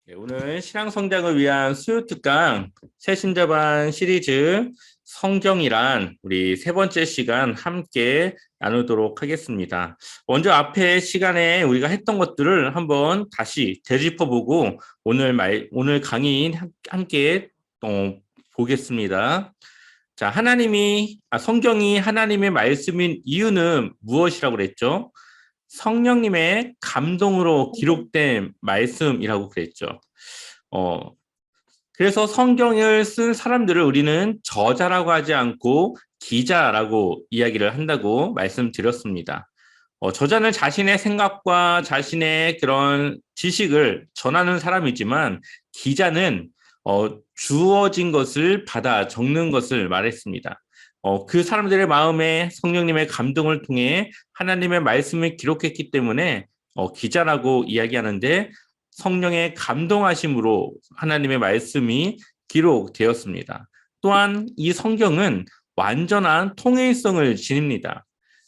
네, 오늘 신앙 성장을 위한 수요 특강 새신자반 시리즈 성경이란 우리 세 번째 시간 함께 나누도록 하겠습니다. 먼저 앞에 시간에 우리가 했던 것들을 한번 다시 되짚어보고 오늘 강의 함께 보겠습니다. 자, 성경이 하나님의 말씀인 이유는 무엇이라고 그랬죠? 성령님의 감동으로 기록된 말씀이라고 그랬죠. 어, 그래서 성경을 쓴 사람들을 우리는 저자라고 하지 않고 기자라고 이야기를 한다고 말씀드렸습니다. 저자는 자신의 생각과 자신의 그런 지식을 전하는 사람이지만 기자는 주어진 것을 받아 적는 것을 말했습니다. 그 사람들의 마음에 성령님의 감동을 통해 하나님의 말씀을 기록했기 때문에 기자라고 이야기하는데 성령의 감동하심으로 하나님의 말씀이 기록되었습니다. 또한 이 성경은 완전한 통일성을 지닙니다.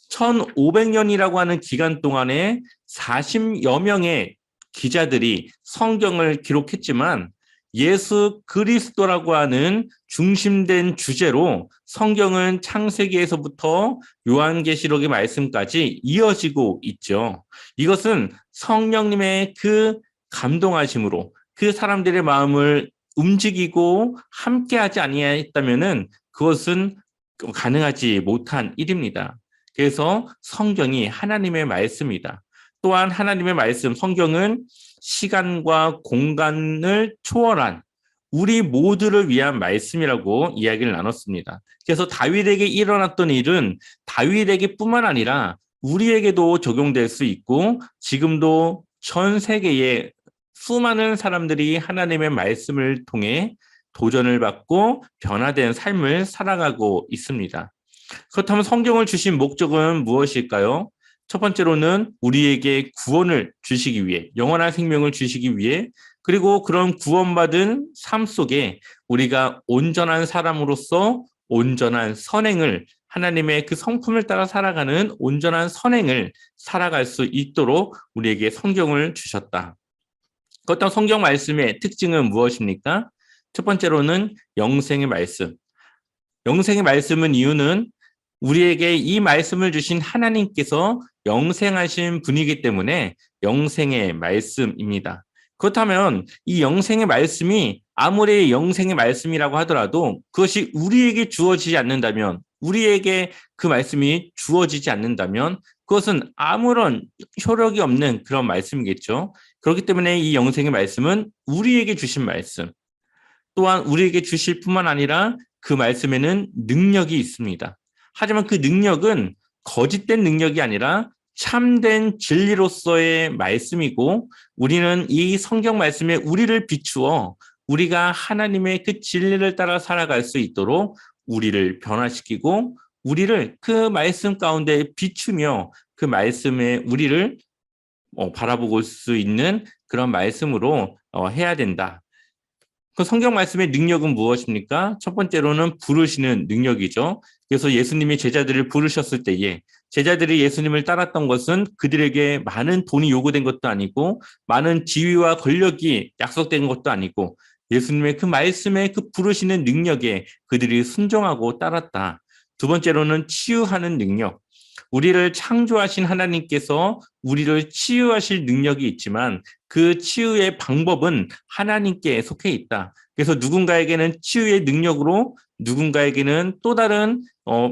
1500년이라고 하는 기간 동안에 40여 명의 기자들이 성경을 기록했지만 예수 그리스도라고 하는 중심된 주제로 성경은 창세기에서부터 요한계시록의 말씀까지 이어지고 있죠. 이것은 성령님의 그 감동하심으로 그 사람들의 마음을 움직이고 함께하지 아니했다면은 그것은 가능하지 못한 일입니다. 그래서 성경이 하나님의 말씀이다. 또한 하나님의 말씀, 성경은 시간과 공간을 초월한 우리 모두를 위한 말씀이라고 이야기를 나눴습니다. 그래서 다윗에게 일어났던 일은 다윗에게뿐만 아니라 우리에게도 적용될 수 있고 지금도 전 세계에 수많은 사람들이 하나님의 말씀을 통해 도전을 받고 변화된 삶을 살아가고 있습니다. 그렇다면 성경을 주신 목적은 무엇일까요? 첫 번째로는 우리에게 구원을 주시기 위해, 영원한 생명을 주시기 위해, 그리고 그런 구원받은 삶 속에 우리가 온전한 사람으로서 온전한 선행을, 하나님의 그 성품을 따라 살아가는 온전한 선행을 살아갈 수 있도록 우리에게 성경을 주셨다. 그렇다면 성경 말씀의 특징은 무엇입니까? 첫 번째로는 영생의 말씀. 영생의 말씀은 이유는 우리에게 이 말씀을 주신 하나님께서 영생하신 분이기 때문에 영생의 말씀입니다. 그렇다면 이 영생의 말씀이 아무리 영생의 말씀이라고 하더라도 그것이 우리에게 주어지지 않는다면, 우리에게 그 말씀이 주어지지 않는다면 그것은 아무런 효력이 없는 그런 말씀이겠죠. 그렇기 때문에 이 영생의 말씀은 우리에게 주신 말씀, 또한 우리에게 주실 뿐만 아니라 그 말씀에는 능력이 있습니다. 하지만 그 능력은 거짓된 능력이 아니라 참된 진리로서의 말씀이고 우리는 이 성경 말씀에 우리를 비추어 우리가 하나님의 그 진리를 따라 살아갈 수 있도록 우리를 변화시키고 우리를 그 말씀 가운데 비추며 그 말씀에 우리를 바라볼 수 있는 그런 말씀으로 해야 된다. 그 성경 말씀의 능력은 무엇입니까? 첫 번째로는 부르시는 능력이죠. 그래서 예수님이 제자들을 부르셨을 때에 제자들이 예수님을 따랐던 것은 그들에게 많은 돈이 요구된 것도 아니고 많은 지위와 권력이 약속된 것도 아니고 예수님의 그 말씀에 그 부르시는 능력에 그들이 순종하고 따랐다. 두 번째로는 치유하는 능력. 우리를 창조하신 하나님께서 우리를 치유하실 능력이 있지만 그 치유의 방법은 하나님께 속해 있다. 그래서 누군가에게는 치유의 능력으로 누군가에게는 또 다른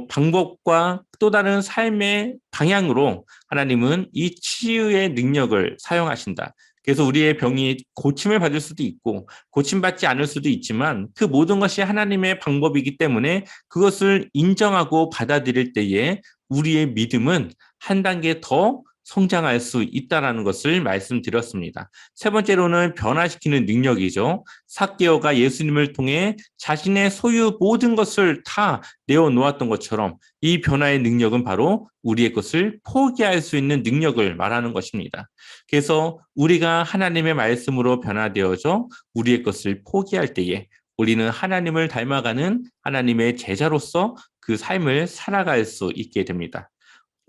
방법과 또 다른 삶의 방향으로 하나님은 이 치유의 능력을 사용하신다. 그래서 우리의 병이 고침을 받을 수도 있고 고침받지 않을 수도 있지만 그 모든 것이 하나님의 방법이기 때문에 그것을 인정하고 받아들일 때에 우리의 믿음은 한 단계 더 성장할 수 있다는 것을 말씀드렸습니다. 세 번째로는 변화시키는 능력이죠. 삭개오가 예수님을 통해 자신의 소유 모든 것을 다 내어놓았던 것처럼 이 변화의 능력은 바로 우리의 것을 포기할 수 있는 능력을 말하는 것입니다. 그래서 우리가 하나님의 말씀으로 변화되어져 우리의 것을 포기할 때에 우리는 하나님을 닮아가는 하나님의 제자로서 그 삶을 살아갈 수 있게 됩니다.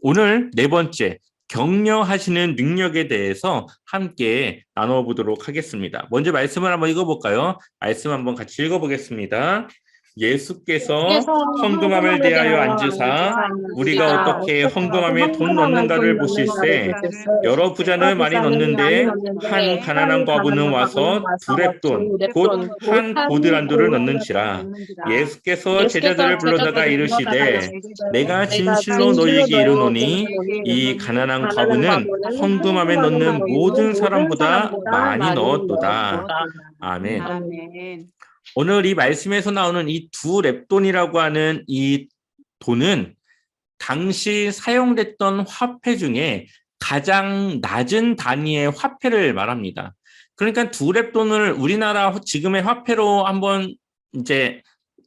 오늘 네 번째, 격려하시는 능력에 대해서 함께 나눠보도록 하겠습니다. 먼저 말씀을 한번 읽어볼까요? 말씀 한번 같이 읽어보겠습니다. 예수께서 헌금함을 대하여 앉으사 우리가 어떻게 헌금함에 돈 넣는가를 보실세 여러 부자는 많이 넣는데 한 가난한 과부는 와서 두 렙돈 곧 한 고드란도를 넣는지라. 예수께서 제자들을 불러다가 이르시되 내가 진실로 너희에게 이르노니 이 가난한 과부는 헌금함에 넣는 모든 사람보다 많이 넣었도다. 아멘. 오늘 이 말씀에서 나오는 이 두 렙돈이라고 하는 이 돈은 당시 사용됐던 화폐 중에 가장 낮은 단위의 화폐를 말합니다. 그러니까 두 렙돈을 우리나라 지금의 화폐로 한번 이제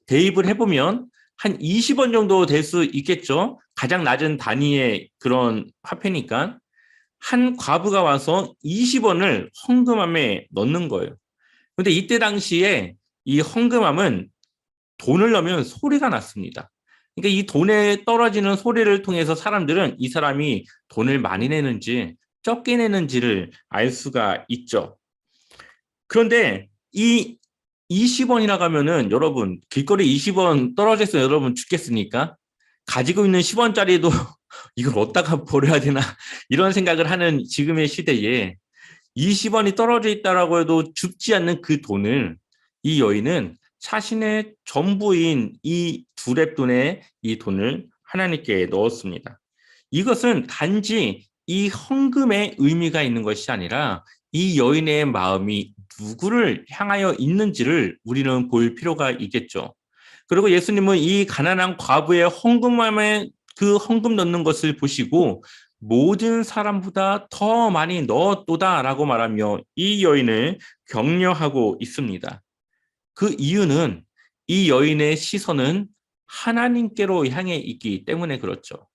대입을 해보면 한 20원 정도 될 수 있겠죠. 가장 낮은 단위의 그런 화폐니까. 한 과부가 와서 20원을 헌금함에 넣는 거예요. 근데 이때 당시에 이 헌금함은 돈을 넣으면 소리가 났습니다. 그러니까 이 돈에 떨어지는 소리를 통해서 사람들은 이 사람이 돈을 많이 내는지 적게 내는지를 알 수가 있죠. 그런데 이 20원이라고 하면은 여러분 길거리 20원 떨어져서 여러분 죽겠습니까? 가지고 있는 10원짜리도 이걸 어디다가 버려야 되나 이런 생각을 하는 지금의 시대에 20원이 떨어져 있다라고 해도 죽지 않는 그 돈을 이 여인은 자신의 전부인 이 두 렙돈의 이 돈을 하나님께 넣었습니다. 이것은 단지 이 헌금의 의미가 있는 것이 아니라 이 여인의 마음이 누구를 향하여 있는지를 우리는 볼 필요가 있겠죠. 그리고 예수님은 이 가난한 과부의 헌금함에 그 헌금 넣는 것을 보시고 모든 사람보다 더 많이 넣었도다라고 말하며 이 여인을 격려하고 있습니다. 그 이유는 이 여인의 시선은 하나님께로 향해 있기 때문에 그렇죠.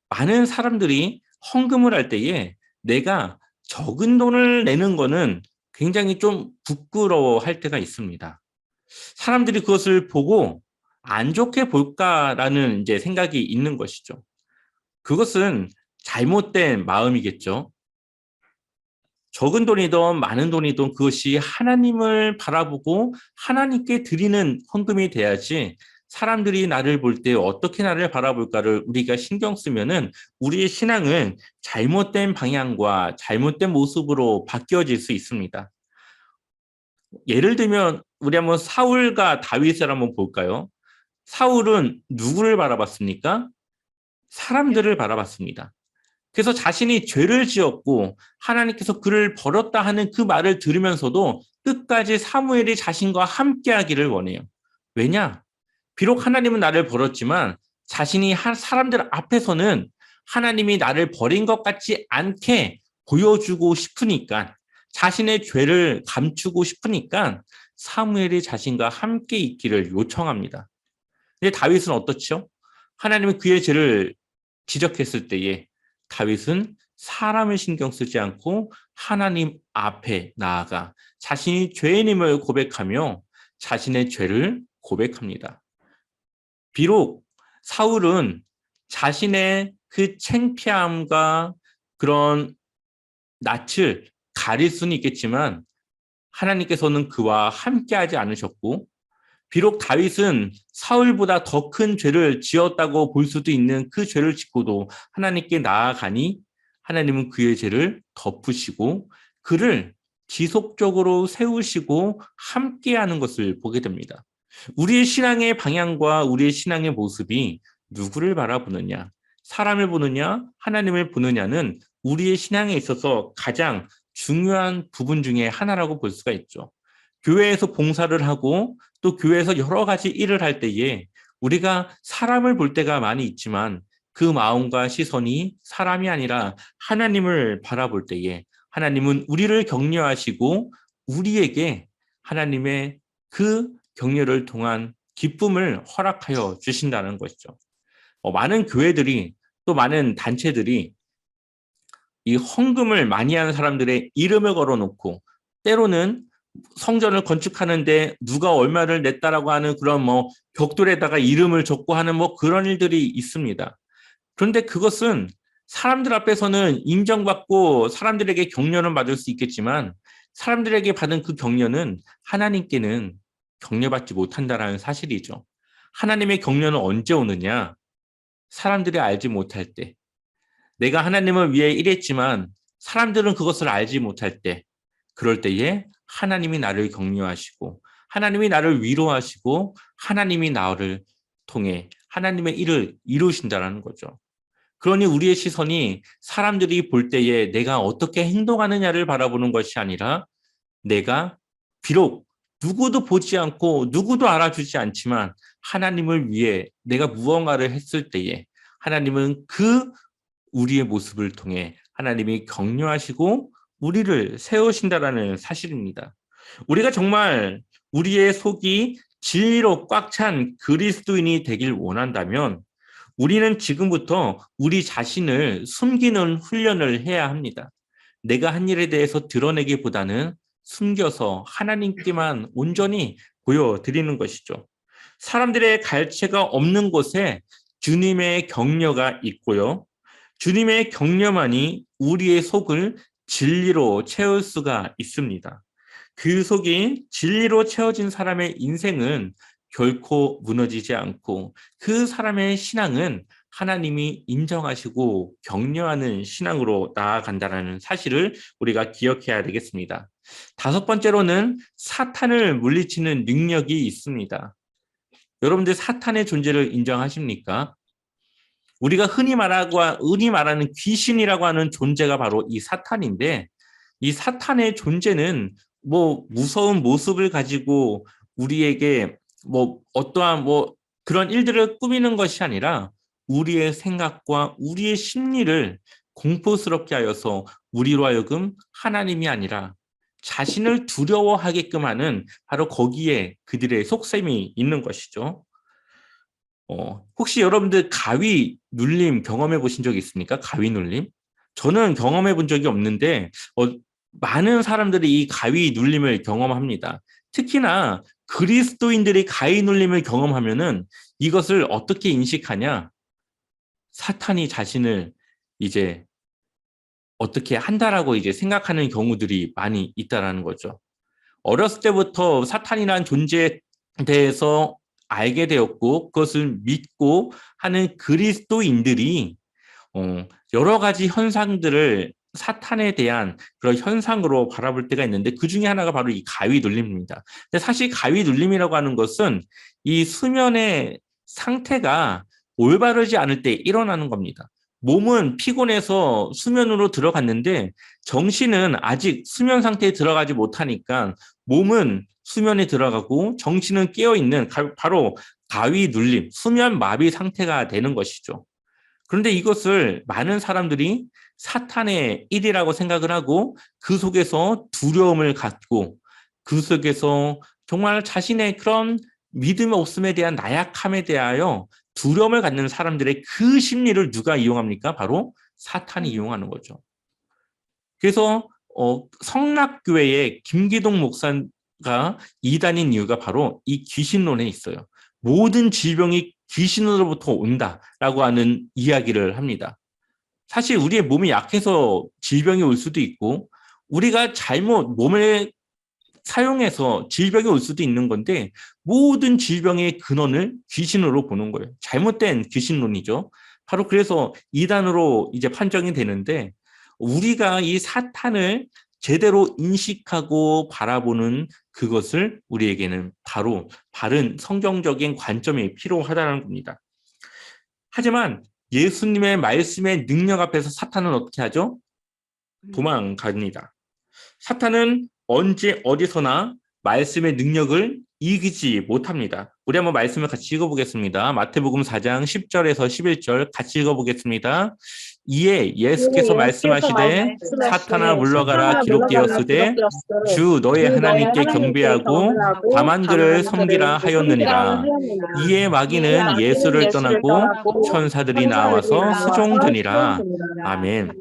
많은 사람들이 헌금을 할 때에 내가 적은 돈을 내는 거는 굉장히 좀 부끄러워할 때가 있습니다. 사람들이 그것을 보고 안 좋게 볼까라는 이제 생각이 있는 것이죠. 그것은 잘못된 마음이겠죠. 적은 돈이든 많은 돈이든 그것이 하나님을 바라보고 하나님께 드리는 헌금이 돼야지 사람들이 나를 볼 때 어떻게 나를 바라볼까를 우리가 신경 쓰면은 우리의 신앙은 잘못된 방향과 잘못된 모습으로 바뀌어질 수 있습니다. 예를 들면 우리 한번 사울과 다윗을 한번 볼까요? 사울은 누구를 바라봤습니까? 사람들을 바라봤습니다. 그래서 자신이 죄를 지었고 하나님께서 그를 버렸다 하는 그 말을 들으면서도 끝까지 사무엘이 자신과 함께하기를 원해요. 왜냐? 비록 하나님은 나를 버렸지만 자신이 사람들 앞에서는 하나님이 나를 버린 것 같지 않게 보여주고 싶으니까 자신의 죄를 감추고 싶으니까 사무엘이 자신과 함께 있기를 요청합니다. 근데 다윗은 어떻죠? 하나님은 그의 죄를 지적했을 때에 다윗은 사람을 신경 쓰지 않고 하나님 앞에 나아가 자신이 죄인임을 고백하며 자신의 죄를 고백합니다. 비록 사울은 자신의 그 창피함과 그런 낯을 가릴 수는 있겠지만 하나님께서는 그와 함께하지 않으셨고 비록 다윗은 사울보다 더 큰 죄를 지었다고 볼 수도 있는 그 죄를 짓고도 하나님께 나아가니 하나님은 그의 죄를 덮으시고 그를 지속적으로 세우시고 함께하는 것을 보게 됩니다. 우리의 신앙의 방향과 우리의 신앙의 모습이 누구를 바라보느냐, 사람을 보느냐, 하나님을 보느냐는 우리의 신앙에 있어서 가장 중요한 부분 중에 하나라고 볼 수가 있죠. 교회에서 봉사를 하고 또 교회에서 여러 가지 일을 할 때에 우리가 사람을 볼 때가 많이 있지만 그 마음과 시선이 사람이 아니라 하나님을 바라볼 때에 하나님은 우리를 격려하시고 우리에게 하나님의 그 격려를 통한 기쁨을 허락하여 주신다는 것이죠. 많은 교회들이 또 많은 단체들이 이 헌금을 많이 하는 사람들의 이름을 걸어놓고 때로는 성전을 건축하는데 누가 얼마를 냈다라고 하는 그런 뭐 벽돌에다가 이름을 적고 하는 뭐 그런 일들이 있습니다. 그런데 그것은 사람들 앞에서는 인정받고 사람들에게 격려는 받을 수 있겠지만 사람들에게 받은 그 격려는 하나님께는 격려받지 못한다라는 사실이죠. 하나님의 격려는 언제 오느냐? 사람들이 알지 못할 때. 내가 하나님을 위해 일했지만 사람들은 그것을 알지 못할 때, 그럴 때에 하나님이 나를 격려하시고 하나님이 나를 위로하시고 하나님이 나를 통해 하나님의 일을 이루신다는 거죠. 그러니 우리의 시선이 사람들이 볼 때에 내가 어떻게 행동하느냐를 바라보는 것이 아니라 내가 비록 누구도 보지 않고 누구도 알아주지 않지만 하나님을 위해 내가 무언가를 했을 때에 하나님은 그 우리의 모습을 통해 하나님이 격려하시고 우리를 세우신다라는 사실입니다. 우리가 정말 우리의 속이 진리로 꽉 찬 그리스도인이 되길 원한다면 우리는 지금부터 우리 자신을 숨기는 훈련을 해야 합니다. 내가 한 일에 대해서 드러내기보다는 숨겨서 하나님께만 온전히 보여드리는 것이죠. 사람들의 갈채가 없는 곳에 주님의 격려가 있고요. 주님의 격려만이 우리의 속을 진리로 채울 수가 있습니다. 그 속이 진리로 채워진 사람의 인생은 결코 무너지지 않고 그 사람의 신앙은 하나님이 인정하시고 격려하는 신앙으로 나아간다는 사실을 우리가 기억해야 되겠습니다. 다섯 번째로는 사탄을 물리치는 능력이 있습니다. 여러분들 사탄의 존재를 인정하십니까? 우리가 흔히 말하는 귀신이라고 하는 존재가 바로 이 사탄인데 이 사탄의 존재는 뭐 무서운 모습을 가지고 우리에게 뭐 어떠한 뭐 그런 일들을 꾸미는 것이 아니라 우리의 생각과 우리의 심리를 공포스럽게 하여서 우리로 하여금 하나님이 아니라 자신을 두려워하게끔 하는 바로 거기에 그들의 속셈이 있는 것이죠. 혹시 여러분들 가위 눌림 경험해 보신 적 있습니까? 가위 눌림? 저는 경험해 본 적이 없는데 많은 사람들이 이 가위 눌림을 경험합니다. 특히나 그리스도인들이 가위 눌림을 경험하면은 이것을 어떻게 인식하냐? 사탄이 자신을 이제 어떻게 한다라고 이제 생각하는 경우들이 많이 있다라는 거죠. 어렸을 때부터 사탄이라는 존재에 대해서 알게 되었고 그것을 믿고 하는 그리스도인들이 여러 가지 현상들을 사탄에 대한 그런 현상으로 바라볼 때가 있는데 그 중에 하나가 바로 이 가위 눌림입니다. 근데 사실 가위 눌림이라고 하는 것은 이 수면의 상태가 올바르지 않을 때 일어나는 겁니다. 몸은 피곤해서 수면으로 들어갔는데 정신은 아직 수면 상태에 들어가지 못하니까 몸은 수면에 들어가고 정신은 깨어있는 바로 가위 눌림, 수면 마비 상태가 되는 것이죠. 그런데 이것을 많은 사람들이 사탄의 일이라고 생각을 하고 그 속에서 두려움을 갖고 그 속에서 정말 자신의 그런 믿음의 없음에 대한 나약함에 대하여 두려움을 갖는 사람들의 그 심리를 누가 이용합니까? 바로 사탄이 이용하는 거죠. 그래서 성락교회의 김기동 목사가 이단인 이유가 바로 이 귀신론에 있어요. 모든 질병이 귀신으로부터 온다라고 하는 이야기를 합니다. 사실 우리의 몸이 약해서 질병이 올 수도 있고 우리가 잘못 몸을 사용해서 질병이 올 수도 있는 건데 모든 질병의 근원을 귀신으로 보는 거예요. 잘못된 귀신론이죠. 바로 그래서 이단으로 이제 판정이 되는데 우리가 이 사탄을 제대로 인식하고 바라보는 그것을 우리에게는 바로 바른 성경적인 관점이 필요하다는 겁니다. 하지만 예수님의 말씀의 능력 앞에서 사탄은 어떻게 하죠? 도망갑니다. 사탄은 언제 어디서나 말씀의 능력을 이기지 못합니다. 우리 한번 말씀을 같이 읽어보겠습니다. 마태복음 4장 10절에서 11절 같이 읽어보겠습니다. 이에 예수께서 말씀하시되 사탄아 물러가라 기록되었으되 주 너의 하나님께 경배하고 다만 그를 섬기라 하였느니라. 이에 마귀는 예수를 떠나고 천사들이 나와서 수종드니라. 아멘.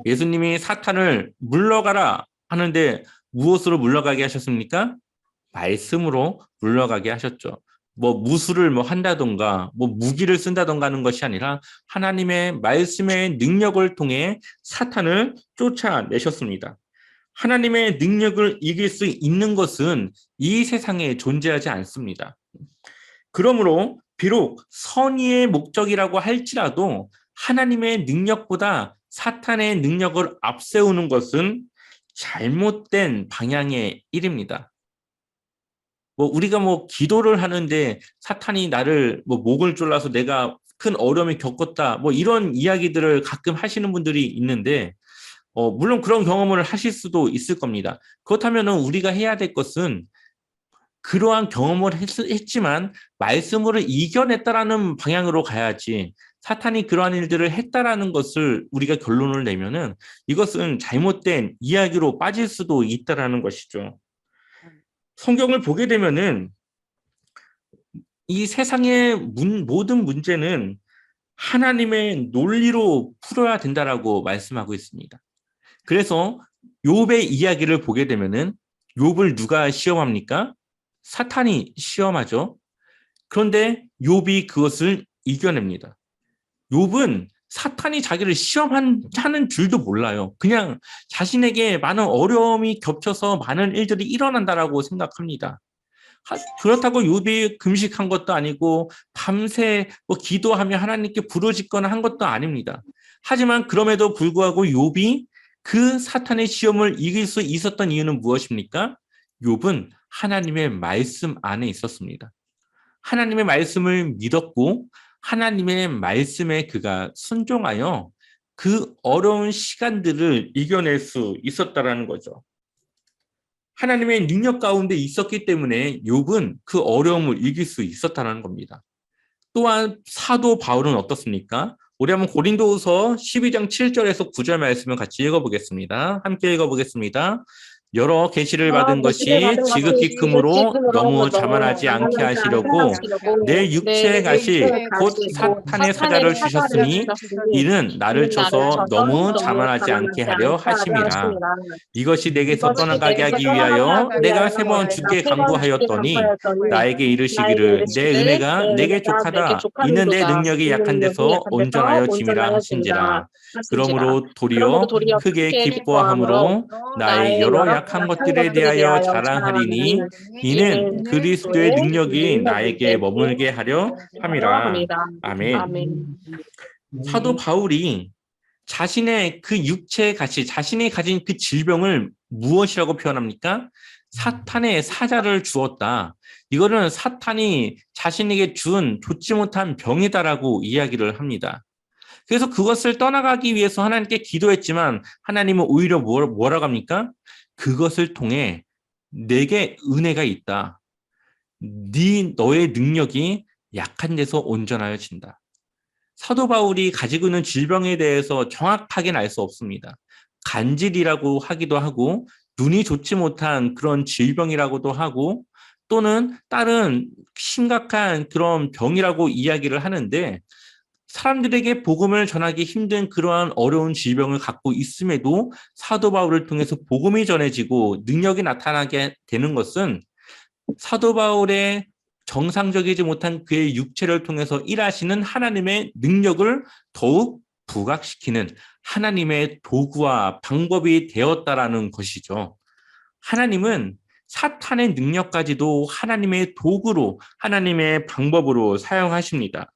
예수님이 사탄을 물러가라 하는데 무엇으로 물러가게 하셨습니까? 말씀으로 물러가게 하셨죠. 뭐 무술을 뭐 한다던가 뭐 무기를 쓴다던가 하는 것이 아니라 하나님의 말씀의 능력을 통해 사탄을 쫓아내셨습니다. 하나님의 능력을 이길 수 있는 것은 이 세상에 존재하지 않습니다. 그러므로 비록 선의의 목적이라고 할지라도 하나님의 능력보다 사탄의 능력을 앞세우는 것은 잘못된 방향의 일입니다. 뭐 우리가 뭐 기도를 하는데 사탄이 나를 뭐 목을 졸라서 내가 큰 어려움을 겪었다 뭐 이런 이야기들을 가끔 하시는 분들이 있는데 물론 그런 경험을 하실 수도 있을 겁니다. 그렇다면 우리가 해야 될 것은 그러한 경험을 했지만 말씀으로 이겨냈다라는 방향으로 가야지 사탄이 그러한 일들을 했다라는 것을 우리가 결론을 내면은 이것은 잘못된 이야기로 빠질 수도 있다라는 것이죠. 성경을 보게 되면은 이 세상의 모든 문제는 하나님의 논리로 풀어야 된다라고 말씀하고 있습니다. 그래서 욥의 이야기를 보게 되면은 욥을 누가 시험합니까? 사탄이 시험하죠. 그런데 욥이 그것을 이겨냅니다. 욥은 사탄이 자기를 시험하는 줄도 몰라요. 그냥 자신에게 많은 어려움이 겹쳐서 많은 일들이 일어난다라고 생각합니다. 그렇다고 욥이 금식한 것도 아니고 밤새 뭐 기도하며 하나님께 부르짖거나 한 것도 아닙니다. 하지만 그럼에도 불구하고 욥이 그 사탄의 시험을 이길 수 있었던 이유는 무엇입니까? 욥은 하나님의 말씀 안에 있었습니다. 하나님의 말씀을 믿었고 하나님의 말씀에 그가 순종하여 그 어려운 시간들을 이겨낼 수 있었다라는 거죠. 하나님의 능력 가운데 있었기 때문에 욥은 그 어려움을 이길 수 있었다는 겁니다. 또한 사도 바울은 어떻습니까? 우리 한번 고린도후서 12장 7절에서 9절 말씀을 같이 읽어보겠습니다. 함께 읽어보겠습니다. 여러 계시를 받은 것이 지극히 크므로 너무 자만하지 않게 하시려고 내 육체에 가시 곧 사탄의 사자를 주셨으니 이는 나를 쳐서 너무 자만하지 않게 하려 하심이라. 이것이 내게서 떠나가게 하기 위하여 내가 3번 주께 간구하였더니 나에게 이르시기를 내 은혜가 내게 족하다. 이는 내 능력이 약한 데서 온전하여 짐이라 하신지라. 그러므로 도리어 크게 기뻐함으로 나의 여러 약한 것들에 대하여 자랑하리니 이는 그리스도의 능력이 나에게 머물게 하려 함이라. 아멘. 사도 바울이 자신의 그 육체의 가시, 자신이 가진 그 질병을 무엇이라고 표현합니까? 사탄의 사자를 주었다. 이거는 사탄이 자신에게 준 좋지 못한 병이다라고 이야기를 합니다. 그래서 그것을 떠나가기 위해서 하나님께 기도했지만 하나님은 오히려 뭐라고 합니까? 그것을 통해 내게 은혜가 있다. 너의 능력이 약한 데서 온전하여진다. 사도 바울이 가지고 있는 질병에 대해서 정확하게는 알 수 없습니다. 간질이라고 하기도 하고 눈이 좋지 못한 그런 질병이라고도 하고 또는 다른 심각한 그런 병이라고 이야기를 하는데 사람들에게 복음을 전하기 힘든 그러한 어려운 질병을 갖고 있음에도 사도 바울을 통해서 복음이 전해지고 능력이 나타나게 되는 것은 사도 바울의 정상적이지 못한 그의 육체를 통해서 일하시는 하나님의 능력을 더욱 부각시키는 하나님의 도구와 방법이 되었다라는 것이죠. 하나님은 사탄의 능력까지도 하나님의 도구로 하나님의 방법으로 사용하십니다.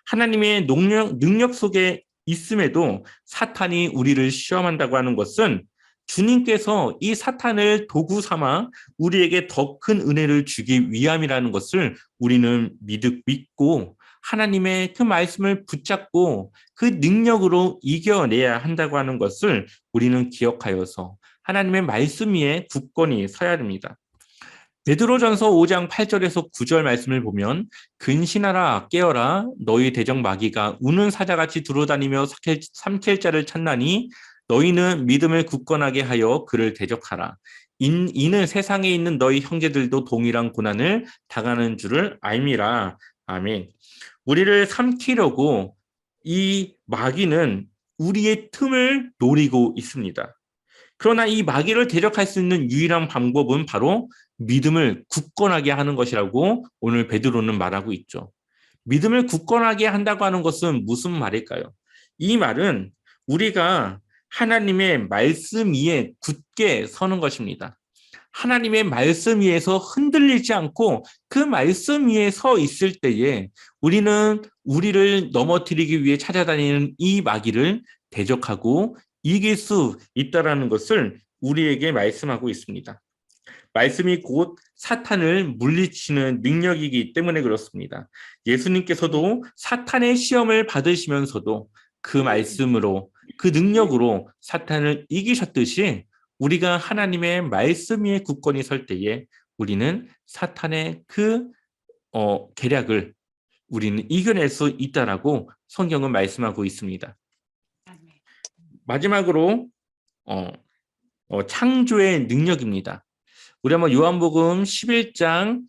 하나님의 능력 속에 있음에도 사탄이 우리를 시험한다고 하는 것은 주님께서 이 사탄을 도구 삼아 우리에게 더 큰 은혜를 주기 위함이라는 것을 우리는 믿고 하나님의 그 말씀을 붙잡고 그 능력으로 이겨내야 한다고 하는 것을 우리는 기억하여서 하나님의 말씀 위에 굳건히 서야 됩니다. 베드로전서 5장 8절에서 9절 말씀을 보면 근신하라 깨어라 너희 대적 마귀가 우는 사자같이 두루다니며 삼킬 자를 찾나니 너희는 믿음을 굳건하게 하여 그를 대적하라. 이는 세상에 있는 너희 형제들도 동일한 고난을 당하는 줄을 알미라. 아멘. 우리를 삼키려고 이 마귀는 우리의 틈을 노리고 있습니다. 그러나 이 마귀를 대적할 수 있는 유일한 방법은 바로 믿음을 굳건하게 하는 것이라고 오늘 베드로는 말하고 있죠. 믿음을 굳건하게 한다고 하는 것은 무슨 말일까요? 이 말은 우리가 하나님의 말씀 위에 굳게 서는 것입니다. 하나님의 말씀 위에서 흔들리지 않고 그 말씀 위에 서 있을 때에 우리는 우리를 넘어뜨리기 위해 찾아다니는 이 마귀를 대적하고 이길 수 있다는 것을 우리에게 말씀하고 있습니다. 말씀이 곧 사탄을 물리치는 능력이기 때문에 그렇습니다. 예수님께서도 사탄의 시험을 받으시면서도 그 말씀으로, 그 능력으로 사탄을 이기셨듯이 우리가 하나님의 말씀 위에 굳건히 설 때에 우리는 사탄의 그 계략을 우리는 이겨낼 수 있다라고 성경은 말씀하고 있습니다. 마지막으로 창조의 능력입니다. 우리 한번 요한복음 11장,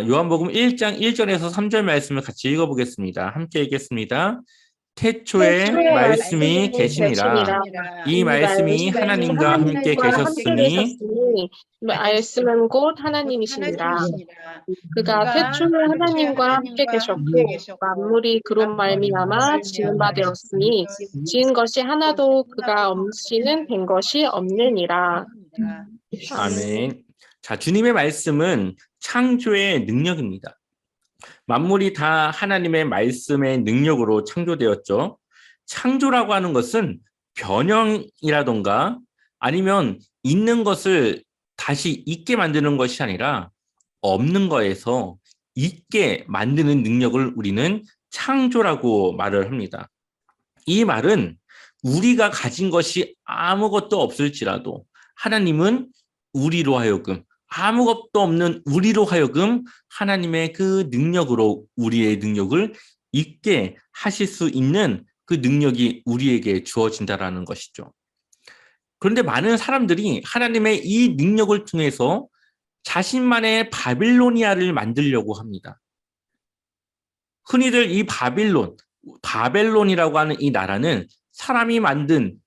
요한복음 1장 1절에서 3절 말씀을 같이 읽어보겠습니다. 함께 읽겠습니다. 태초에 말씀이 계시니라. 이 말씀이 하나님과 함께 계셨으니 말씀은 곧 하나님이시니라. 그가 태초에 하나님과 함께 계셨고 만물이 그로 말미암아 지은 바 되었으니 지은 것이 하나도 그가 없이는 된 것이 없느니라. 아멘. 자, 주님의 말씀은 창조의 능력입니다. 만물이 다 하나님의 말씀의 능력으로 창조되었죠. 창조라고 하는 것은 변형이라던가 아니면 있는 것을 다시 있게 만드는 것이 아니라 없는 거에서 있게 만드는 능력을 우리는 창조라고 말을 합니다. 이 말은 우리가 가진 것이 아무것도 없을지라도 하나님은 우리로 하여금 아무것도 없는 우리로 하여금 하나님의 그 능력으로 우리의 능력을 있게 하실 수 있는 그 능력이 우리에게 주어진다라는 것이죠. 그런데 많은 사람들이 하나님의 이 능력을 통해서 자신만의 바빌로니아를 만들려고 합니다. 흔히들 이 바벨론이라고 하는 이 나라는 사람이 만든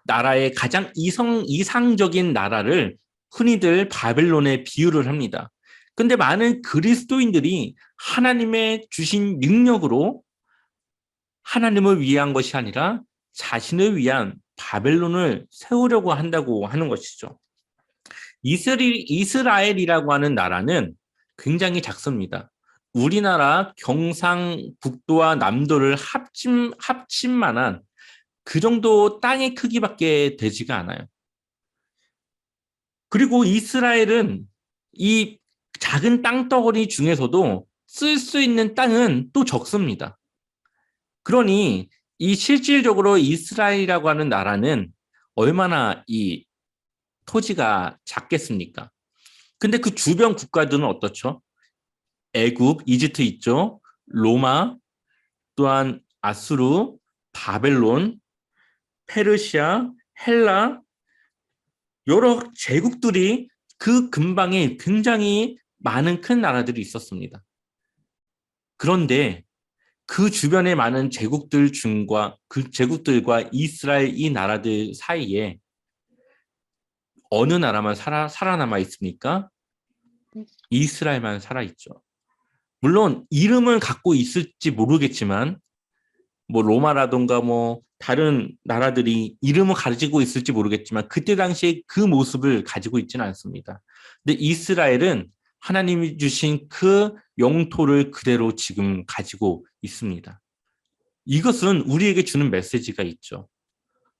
나라의 가장 이상적인 나라를 흔히들 바벨론에 비유를 합니다. 근데 많은 그리스도인들이 하나님의 주신 능력으로 하나님을 위한 것이 아니라 자신을 위한 바벨론을 세우려고 한다고 하는 것이죠. 이스라엘이라고 하는 나라는 굉장히 작습니다. 우리나라 경상북도와 남도를 합친 만한 그 정도 땅의 크기밖에 되지가 않아요. 그리고 이스라엘은 이 작은 땅덩어리 중에서도 쓸 수 있는 땅은 또 적습니다. 그러니 이 실질적으로 이스라엘이라고 하는 나라는 얼마나 이 토지가 작겠습니까? 근데 그 주변 국가들은 어떻죠? 애굽, 이집트 있죠? 로마, 또한 아수르, 바벨론, 페르시아, 헬라 여러 제국들이 그 근방에 굉장히 많은 큰 나라들이 있었습니다. 그런데 그 주변에 많은 제국들 중과 그 제국들과 이스라엘 이 나라들 사이에 어느 나라만 살아남아 있습니까? 이스라엘만 살아있죠. 물론 이름은 갖고 있을지 모르겠지만 뭐 로마라던가 뭐 다른 나라들이 이름을 가지고 있을지 모르겠지만 그때 당시에 그 모습을 가지고 있지는 않습니다. 근데 이스라엘은 하나님이 주신 그 영토를 그대로 지금 가지고 있습니다. 이것은 우리에게 주는 메시지가 있죠.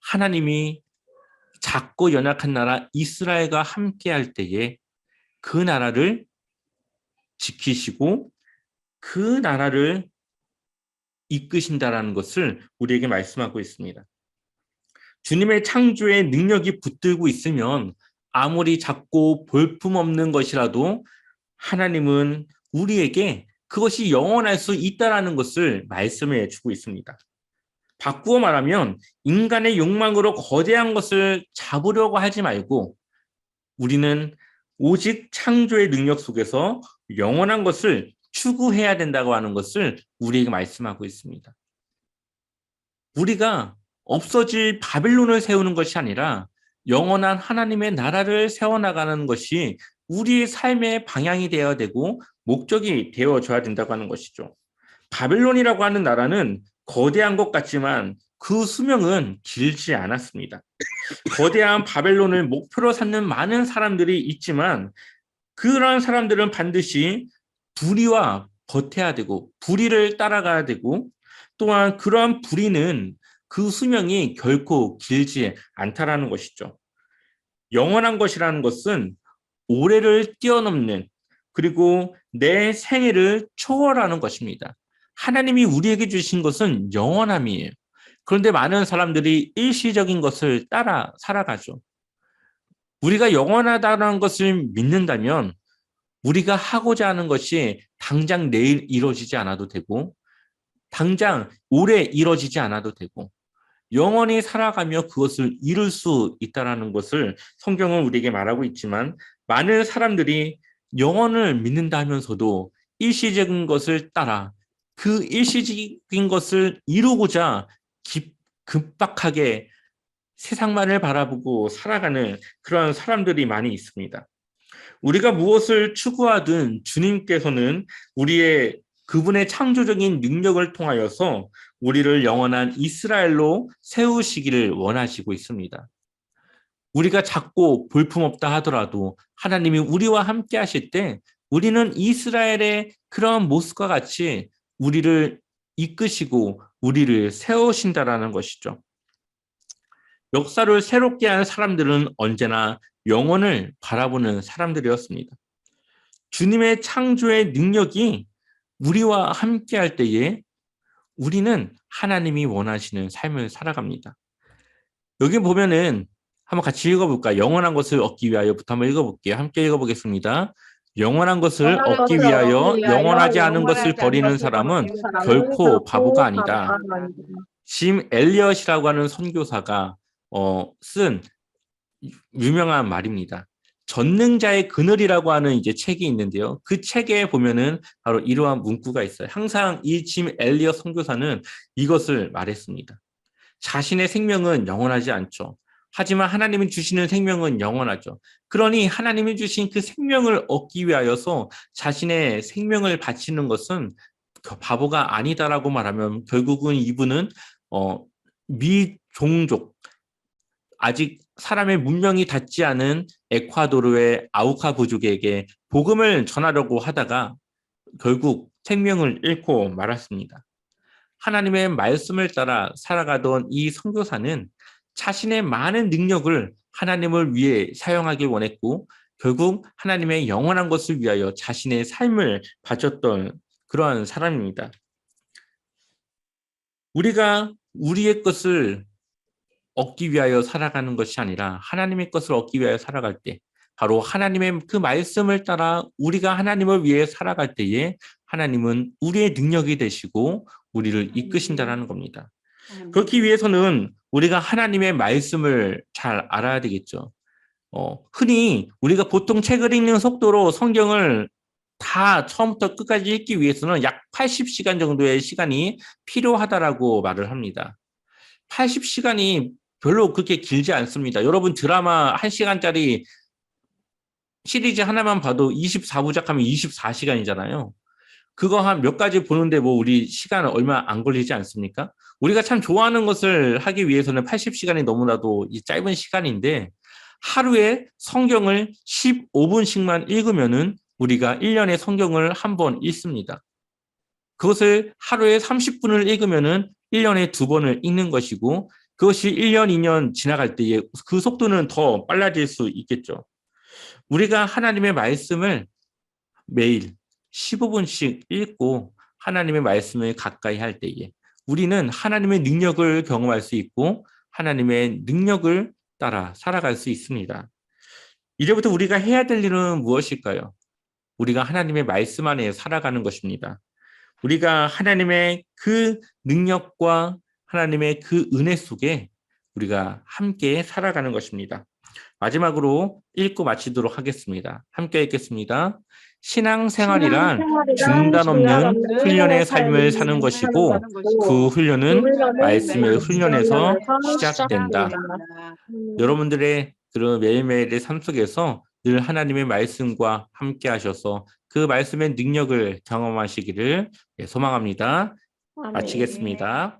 하나님이 작고 연약한 나라 이스라엘과 함께 할 때에 그 나라를 지키시고 그 나라를 이끄신다라는 것을 우리에게 말씀하고 있습니다. 주님의 창조의 능력이 붙들고 있으면 아무리 작고 볼품없는 것이라도 하나님은 우리에게 그것이 영원할 수 있다라는 것을 말씀해 주고 있습니다. 바꾸어 말하면 인간의 욕망으로 거대한 것을 잡으려고 하지 말고 우리는 오직 창조의 능력 속에서 영원한 것을 추구해야 된다고 하는 것을 우리에게 말씀하고 있습니다. 우리가 없어질 바벨론을 세우는 것이 아니라 영원한 하나님의 나라를 세워나가는 것이 우리의 삶의 방향이 되어야 되고 목적이 되어줘야 된다고 하는 것이죠. 바벨론이라고 하는 나라는 거대한 것 같지만 그 수명은 길지 않았습니다. 거대한 바벨론을 목표로 삼는 많은 사람들이 있지만 그러한 사람들은 반드시 불의와 버텨야 되고 불의를 따라가야 되고 또한 그러한 불의는 그 수명이 결코 길지 않다라는 것이죠. 영원한 것이라는 것은 올해를 뛰어넘는 그리고 내 생애를 초월하는 것입니다. 하나님이 우리에게 주신 것은 영원함이에요. 그런데 많은 사람들이 일시적인 것을 따라 살아가죠. 우리가 영원하다는 것을 믿는다면 우리가 하고자 하는 것이 당장 내일 이루어지지 않아도 되고 당장 올해 이루어지지 않아도 되고 영원히 살아가며 그것을 이룰 수 있다는 것을 성경은 우리에게 말하고 있지만 많은 사람들이 영원을 믿는다 하면서도 일시적인 것을 따라 그 일시적인 것을 이루고자 급박하게 세상만을 바라보고 살아가는 그런 사람들이 많이 있습니다. 우리가 무엇을 추구하든 주님께서는 우리의 그분의 창조적인 능력을 통하여서 우리를 영원한 이스라엘로 세우시기를 원하시고 있습니다. 우리가 작고 볼품없다 하더라도 하나님이 우리와 함께 하실 때 우리는 이스라엘의 그런 모습과 같이 우리를 이끄시고 우리를 세우신다라는 것이죠. 역사를 새롭게 한 사람들은 언제나 영원을 바라보는 사람들이었습니다. 주님의 창조의 능력이 우리와 함께 할 때에 우리는 하나님이 원하시는 삶을 살아갑니다. 여기 보면은 한번 같이 읽어볼까요? 영원한 것을 얻기 위하여부터 한번 읽어볼게요. 함께 읽어보겠습니다. 영원한 것을 얻기 위하여 영원하지 않은 것을 버리는 사람은 결코 바보가 아니다. 짐 엘리엇이라고 하는 선교사가 쓴 유명한 말입니다. 전능자의 그늘이라고 하는 이제 책이 있는데요. 그 책에 보면은 바로 이러한 문구가 있어요. 항상 이 짐 엘리엇 선교사는 이것을 말했습니다. 자신의 생명은 영원하지 않죠. 하지만 하나님이 주시는 생명은 영원하죠. 그러니 하나님이 주신 그 생명을 얻기 위하여서 자신의 생명을 바치는 것은 바보가 아니다라고 말하면 결국은 이분은 미종족 아직 사람의 문명이 닿지 않은 에콰도르의 아우카 부족에게 복음을 전하려고 하다가 결국 생명을 잃고 말았습니다. 하나님의 말씀을 따라 살아가던 이 선교사는 자신의 많은 능력을 하나님을 위해 사용하길 원했고 결국 하나님의 영원한 것을 위하여 자신의 삶을 바쳤던 그러한 사람입니다. 우리가 우리의 것을 얻기 위하여 살아가는 것이 아니라 하나님의 것을 얻기 위하여 살아갈 때 바로 하나님의 그 말씀을 따라 우리가 하나님을 위해 살아갈 때에 하나님은 우리의 능력이 되시고 우리를 이끄신다는 겁니다. 그렇기 위해서는 우리가 하나님의 말씀을 잘 알아야 되겠죠. 흔히 우리가 보통 책을 읽는 속도로 성경을 다 처음부터 끝까지 읽기 위해서는 약 80시간 정도의 시간이 필요하다라고 말을 합니다. 80시간이 별로 그렇게 길지 않습니다. 여러분 드라마 1시간짜리 시리즈 하나만 봐도 24부작 하면 24시간이잖아요. 그거 한 몇 가지 보는데 뭐 우리 시간 얼마 안 걸리지 않습니까? 우리가 참 좋아하는 것을 하기 위해서는 80시간이 너무나도 짧은 시간인데 하루에 성경을 15분씩만 읽으면은 우리가 1년에 성경을 한 번 읽습니다. 그것을 하루에 30분을 읽으면은 1년에 2번을 읽는 것이고 그것이 1년, 2년 지나갈 때에 그 속도는 더 빨라질 수 있겠죠. 우리가 하나님의 말씀을 매일 15분씩 읽고 하나님의 말씀을 가까이 할 때에 우리는 하나님의 능력을 경험할 수 있고 하나님의 능력을 따라 살아갈 수 있습니다. 이제부터 우리가 해야 될 일은 무엇일까요? 우리가 하나님의 말씀 안에 살아가는 것입니다. 우리가 하나님의 그 능력과 하나님의 그 은혜 속에 우리가 함께 살아가는 것입니다. 마지막으로 읽고 마치도록 하겠습니다. 함께 읽겠습니다. 신앙생활이란 중단 없는 훈련의 삶을 사는 것이고 그 훈련은 말씀의 훈련에서 시작된다. 여러분들의 그런 매일매일의 삶 속에서 늘 하나님의 말씀과 함께 하셔서 그 말씀의 능력을 경험하시기를 소망합니다. 아멘. 마치겠습니다.